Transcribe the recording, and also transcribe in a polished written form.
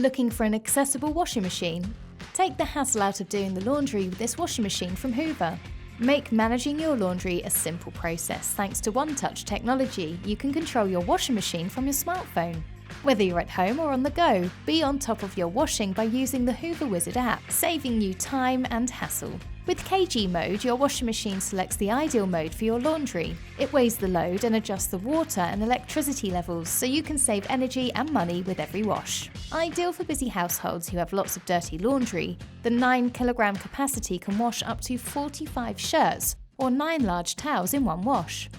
Looking for an accessible washing machine? Take the hassle out of doing the laundry with this washing machine from Hoover. Make managing your laundry a simple process thanks to Onetouch Technology. You can control your washing machine from your smartphone. Whether you're at home or on the go, be on top of your washing by using the Hoover Wizard app, saving you time and hassle. With Withkg mode, your washing machine selects the ideal mode for your laundry. It weighs the load and adjusts the water and electricity levels so you can save energy and money with every wash. Ideal for busy households who have lots of dirty laundry, the 9kg capacity can wash up to 45 shirts or 9 large towels in one wash.